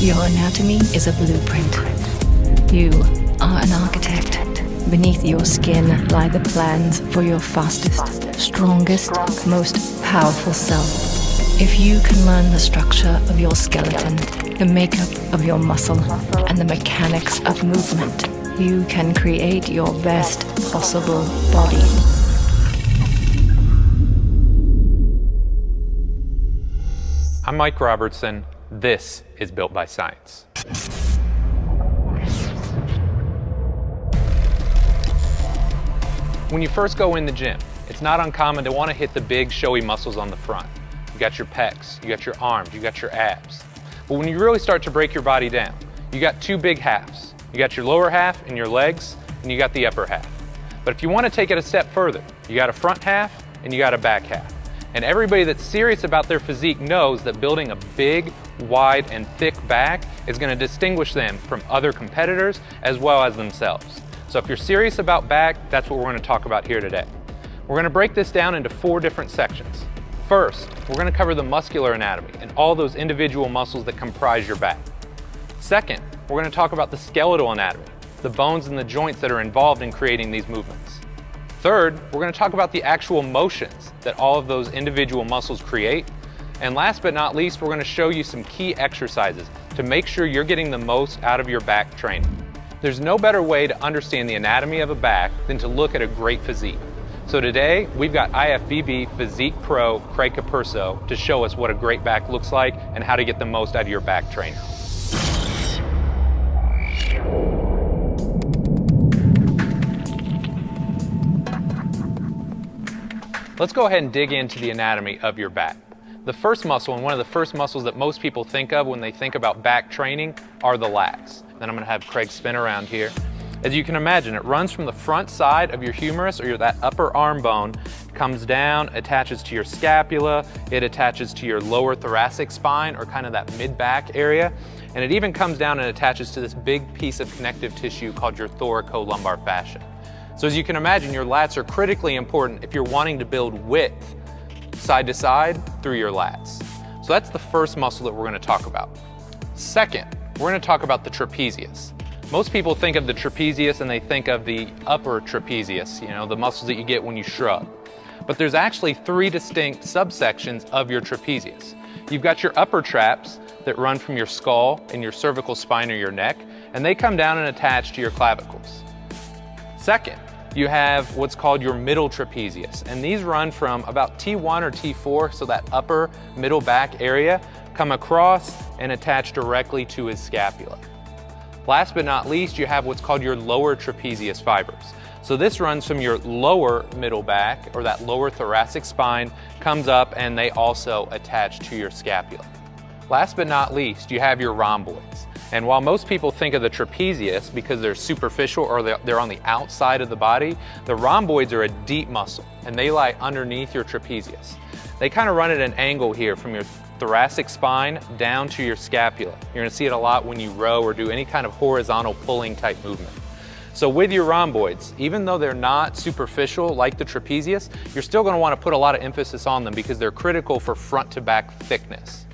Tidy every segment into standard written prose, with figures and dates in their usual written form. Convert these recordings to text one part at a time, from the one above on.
Your anatomy is a blueprint. You are an architect. Beneath your skin lie the plans for your fastest, strongest, most powerful self. If you can learn the structure of your skeleton, the makeup of your muscle, and the mechanics of movement, you can create your best possible body. I'm Mike Robertson. This is Built by Science. When you first go in the gym, it's not uncommon to want to hit the big showy muscles on the front. You got your pecs, you got your arms, you got your abs. But when you really start to break your body down, you got two big halves. You got your lower half and your legs, and you got the upper half. But if you want to take it a step further, you got a front half and you got a back half. And everybody that's serious about their physique knows that building a big, wide, and thick back is going to distinguish them from other competitors as well as themselves. So if you're serious about back, that's what we're going to talk about here today. We're going to break this down into 4 different sections. First, we're going to cover the muscular anatomy and all those individual muscles that comprise your back. Second, we're going to talk about the skeletal anatomy, the bones and the joints that are involved in creating these movements. Third, we're going to talk about the actual motions that all of those individual muscles create. And last but not least, we're going to show you some key exercises to make sure you're getting the most out of your back training. There's no better way to understand the anatomy of a back than to look at a great physique. So today, we've got IFBB Physique Pro Craig Capurso to show us what a great back looks like and how to get the most out of your back training. Let's go ahead and dig into the anatomy of your back. The first muscle, and one of the first muscles that most people think of when they think about back training, are the lats. Then I'm going to have Craig spin around here. As you can imagine, it runs from the front side of your humerus, or that upper arm bone, comes down, attaches to your scapula, it attaches to your lower thoracic spine, or kind of that mid-back area, and it even comes down and attaches to this big piece of connective tissue called your thoracolumbar fascia. So as you can imagine, your lats are critically important if you're wanting to build width side to side through your lats. So that's the first muscle that we're going to talk about. Second, we're going to talk about the trapezius. Most people think of the trapezius and they think of the upper trapezius, the muscles that you get when you shrug. But there's actually 3 distinct subsections of your trapezius. You've got your upper traps that run from your skull and your cervical spine or your neck, and they come down and attach to your clavicles. Second, you have what's called your middle trapezius, and these run from about T1 or T4, so that upper middle back area, come across and attach directly to his scapula. Last but not least, you have what's called your lower trapezius fibers. So this runs from your lower middle back, or that lower thoracic spine, comes up and they also attach to your scapula. Last but not least, you have your rhomboids. And while most people think of the trapezius because they're superficial or they're on the outside of the body, the rhomboids are a deep muscle and they lie underneath your trapezius. They kind of run at an angle here from your thoracic spine down to your scapula. You're going to see it a lot when you row or do any kind of horizontal pulling type movement. So with your rhomboids, even though they're not superficial like the trapezius, you're still going to want to put a lot of emphasis on them because they're critical for front to back thickness.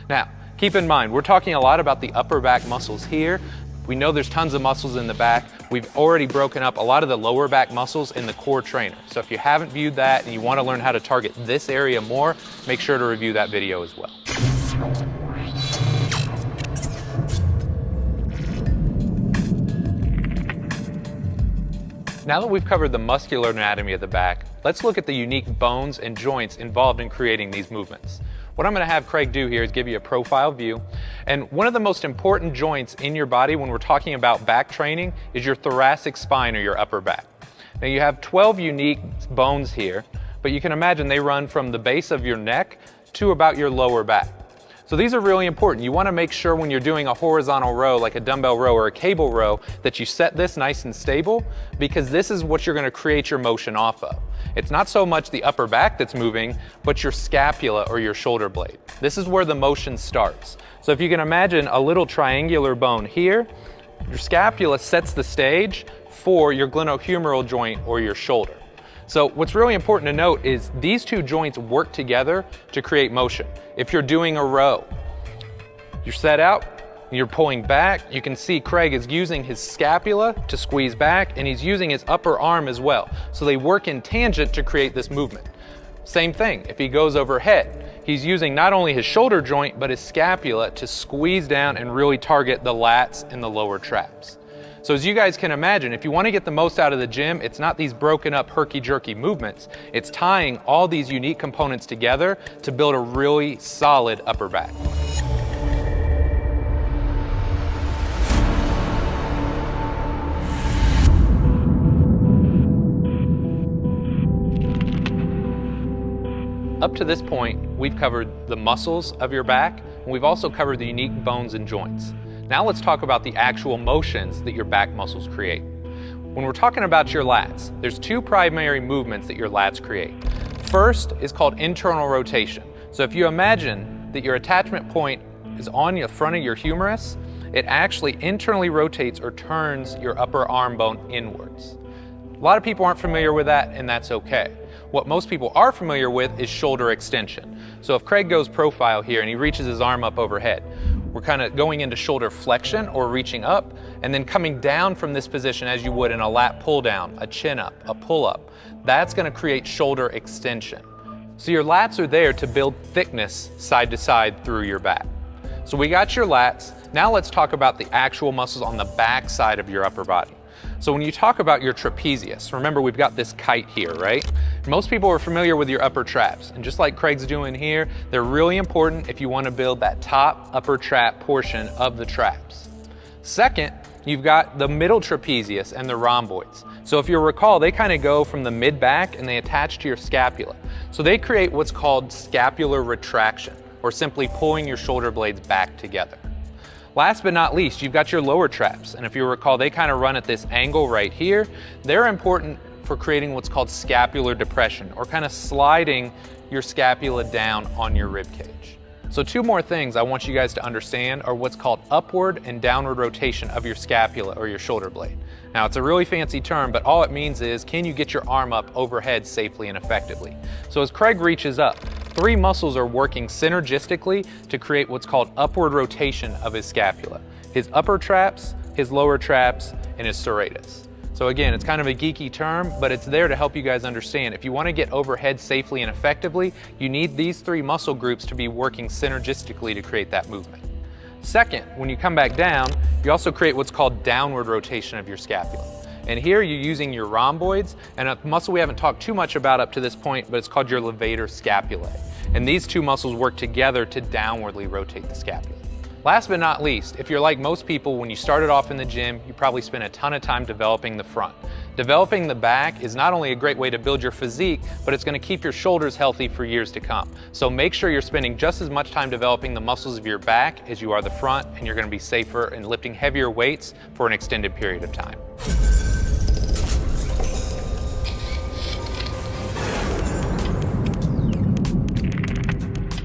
Now, keep in mind, we're talking a lot about the upper back muscles here. We know there's tons of muscles in the back. We've already broken up a lot of the lower back muscles in the core trainer. So if you haven't viewed that and you want to learn how to target this area more, make sure to review that video as well. Now that we've covered the muscular anatomy of the back, let's look at the unique bones and joints involved in creating these movements. What I'm going to have Craig do here is give you a profile view. And one of the most important joints in your body when we're talking about back training is your thoracic spine or your upper back. Now you have 12 unique bones here, but you can imagine they run from the base of your neck to about your lower back. So these are really important. You want to make sure when you're doing a horizontal row, like a dumbbell row or a cable row, that you set this nice and stable, because this is what you're going to create your motion off of. It's not so much the upper back that's moving, but your scapula or your shoulder blade. This is where the motion starts. So if you can imagine a little triangular bone here, your scapula sets the stage for your glenohumeral joint or your shoulder. So what's really important to note is these two joints work together to create motion. If you're doing a row, you're set out, You're pulling back, you can see Craig is using his scapula to squeeze back, and he's using his upper arm as well. So they work in tangent to create this movement. Same thing, if he goes overhead, he's using not only his shoulder joint, but his scapula to squeeze down and really target the lats and the lower traps. So as you guys can imagine, if you want to get the most out of the gym, it's not these broken up herky-jerky movements, it's tying all these unique components together to build a really solid upper back. Up to this point, we've covered the muscles of your back, and we've also covered the unique bones and joints. Now let's talk about the actual motions that your back muscles create. When we're talking about your lats, there's two primary movements that your lats create. First is called internal rotation. So if you imagine that your attachment point is on the front of your humerus, it actually internally rotates or turns your upper arm bone inwards. A lot of people aren't familiar with that, and that's okay. What most people are familiar with is shoulder extension. So if Craig goes profile here and he reaches his arm up overhead, we're kind of going into shoulder flexion or reaching up, and then coming down from this position as you would in a lat pull down, a chin up, a pull up. That's going to create shoulder extension. So your lats are there to build thickness side to side through your back. So we got your lats. Now let's talk about the actual muscles on the back side of your upper body. So when you talk about your trapezius, remember we've got this kite here, right? Most people are familiar with your upper traps, and just like Craig's doing here, they're really important if you want to build that top upper trap portion of the traps. Second, you've got the middle trapezius and the rhomboids. So if you recall, they kind of go from the mid back and they attach to your scapula. So they create what's called scapular retraction, or simply pulling your shoulder blades back together. Last but not least, you've got your lower traps, and if you recall, they kind of run at this angle right here. They're important for creating what's called scapular depression, or kind of sliding your scapula down on your rib cage. So two more things I want you guys to understand are what's called upward and downward rotation of your scapula or your shoulder blade. Now it's a really fancy term, but all it means is, can you get your arm up overhead safely and effectively? So as Craig reaches up, three muscles are working synergistically to create what's called upward rotation of his scapula. His upper traps, his lower traps, and his serratus. So again, it's kind of a geeky term, but it's there to help you guys understand. If you want to get overhead safely and effectively, you need these three muscle groups to be working synergistically to create that movement. Second, when you come back down, you also create what's called downward rotation of your scapula. And here you're using your rhomboids and a muscle we haven't talked too much about up to this point, but it's called your levator scapulae. And these two muscles work together to downwardly rotate the scapula. Last but not least, if you're like most people, when you started off in the gym, you probably spent a ton of time developing the front. Developing the back is not only a great way to build your physique, but it's going to keep your shoulders healthy for years to come. So make sure you're spending just as much time developing the muscles of your back as you are the front, and you're going to be safer in lifting heavier weights for an extended period of time.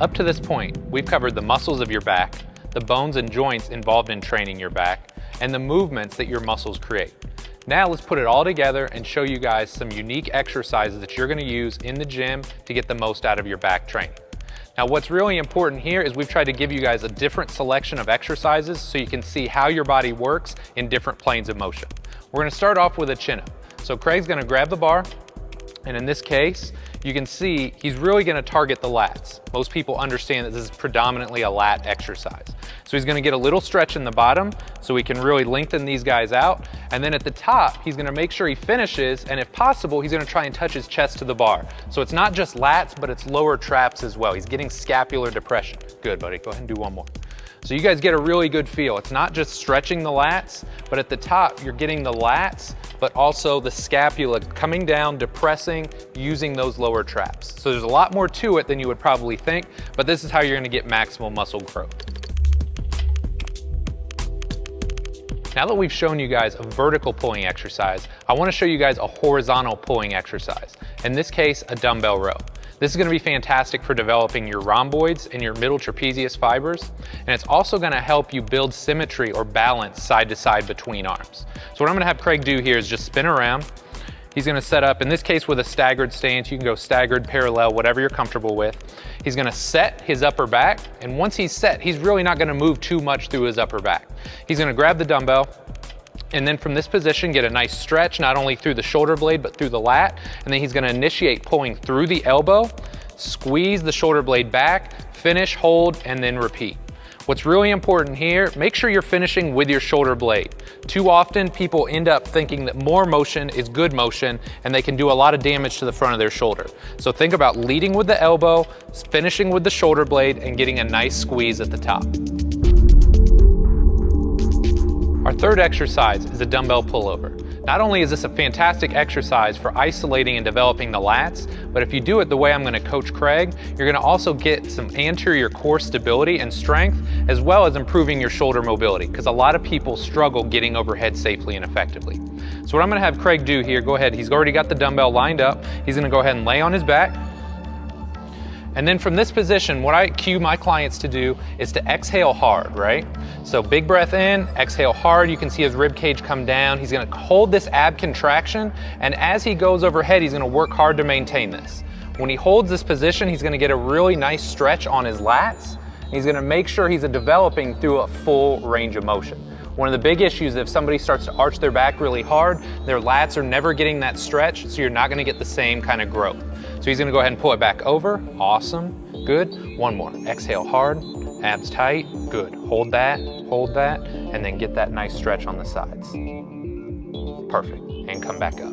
Up to this point, we've covered the muscles of your back, the bones and joints involved in training your back, and the movements that your muscles create. Now let's put it all together and show you guys some unique exercises that you're going to use in the gym to get the most out of your back training. Now what's really important here is we've tried to give you guys a different selection of exercises so you can see how your body works in different planes of motion. We're going to start off with a chin-up. So Craig's going to grab the bar, and in this case, you can see he's really going to target the lats. Most people understand that this is predominantly a lat exercise. So he's going to get a little stretch in the bottom so we can really lengthen these guys out. And then at the top, he's going to make sure he finishes, and if possible, he's going to try and touch his chest to the bar. So it's not just lats, but it's lower traps as well. He's getting scapular depression. Good, buddy. Go ahead and do one more. So you guys get a really good feel. It's not just stretching the lats, but at the top, you're getting the lats, but also the scapula coming down, depressing, using those lower traps. So there's a lot more to it than you would probably think, but this is how you're gonna get maximal muscle growth. Now that we've shown you guys a vertical pulling exercise, I wanna show you guys a horizontal pulling exercise. In this case, a dumbbell row. This is going to be fantastic for developing your rhomboids and your middle trapezius fibers, and it's also going to help you build symmetry or balance side to side between arms. So what I'm going to have Craig do here is just spin around. He's gonna set up, in this case with a staggered stance. You can go staggered, parallel, whatever you're comfortable with. He's gonna set his upper back, and once he's set, he's really not gonna move too much through his upper back. He's gonna grab the dumbbell, and then from this position, get a nice stretch, not only through the shoulder blade, but through the lat. And then he's gonna initiate pulling through the elbow, squeeze the shoulder blade back, finish, hold, and then repeat. What's really important here, make sure you're finishing with your shoulder blade. Too often, people end up thinking that more motion is good motion, and they can do a lot of damage to the front of their shoulder. So think about leading with the elbow, finishing with the shoulder blade, and getting a nice squeeze at the top. Our third exercise is a dumbbell pullover. Not only is this a fantastic exercise for isolating and developing the lats, but if you do it the way I'm going to coach Craig, you're going to also get some anterior core stability and strength, as well as improving your shoulder mobility, because a lot of people struggle getting overhead safely and effectively. So what I'm going to have Craig do here, go ahead, he's already got the dumbbell lined up. He's going to go ahead and lay on his back. And then from this position, what I cue my clients to do is to exhale hard, right? So big breath in, exhale hard. You can see his rib cage come down. He's gonna hold this ab contraction, and as he goes overhead, he's gonna work hard to maintain this. When he holds this position, he's gonna get a really nice stretch on his lats. He's gonna make sure he's developing through a full range of motion. One of the big issues, if somebody starts to arch their back really hard, their lats are never getting that stretch, so you're not gonna get the same kind of growth. So he's gonna go ahead and pull it back over. Awesome, good. One more, exhale hard, abs tight, good. Hold that, and then get that nice stretch on the sides. Perfect, and come back up.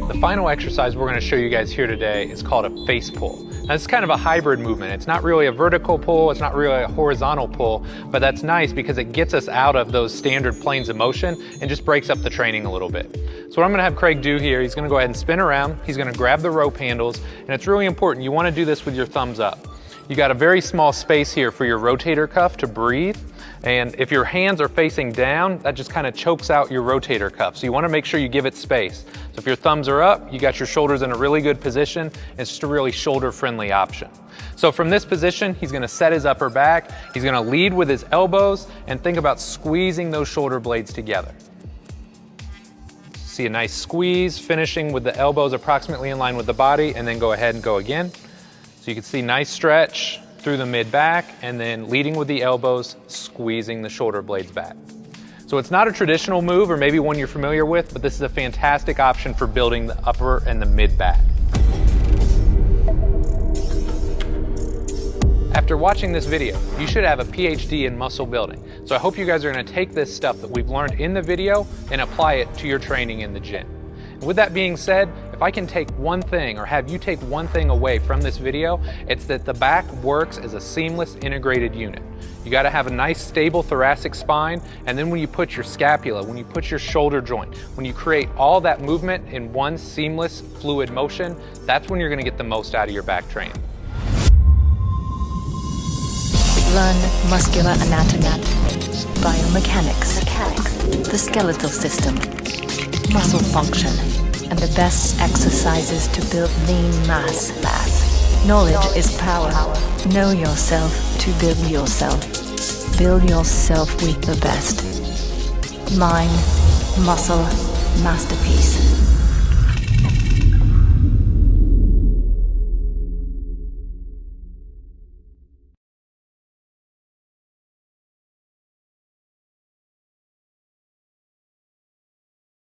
The final exercise we're gonna show you guys here today is called a face pull. Now it's kind of a hybrid movement. It's not really a vertical pull, it's not really a horizontal pull, but that's nice because it gets us out of those standard planes of motion and just breaks up the training a little bit. So what I'm gonna have Craig do here, he's gonna go ahead and spin around, he's gonna grab the rope handles, and it's really important, you wanna do this with your thumbs up. You got a very small space here for your rotator cuff to breathe. And if your hands are facing down, that just kind of chokes out your rotator cuff. So you want to make sure you give it space. So if your thumbs are up, you got your shoulders in a really good position. It's just a really shoulder-friendly option. So from this position, he's going to set his upper back. He's going to lead with his elbows and think about squeezing those shoulder blades together. See a nice squeeze, finishing with the elbows approximately in line with the body, and then go ahead and go again. So you can see nice stretch through the mid-back, and then leading with the elbows, squeezing the shoulder blades back. So it's not a traditional move, or maybe one you're familiar with, but this is a fantastic option for building the upper and the mid-back. After watching this video, you should have a PhD in muscle building. So I hope you guys are gonna take this stuff that we've learned in the video and apply it to your training in the gym. And with that being said, if I can take one thing or have you take one thing away from this video, it's that the back works as a seamless integrated unit. You gotta have a nice stable thoracic spine, and then when you put your scapula, when you put your shoulder joint, when you create all that movement in one seamless fluid motion, that's when you're gonna get the most out of your back training. Learn muscular anatomy, biomechanics, the skeletal system, muscle function, and the best exercises to build lean mass. Knowledge is power. Know yourself to build yourself. Build yourself with the best. Mind, muscle, masterpiece.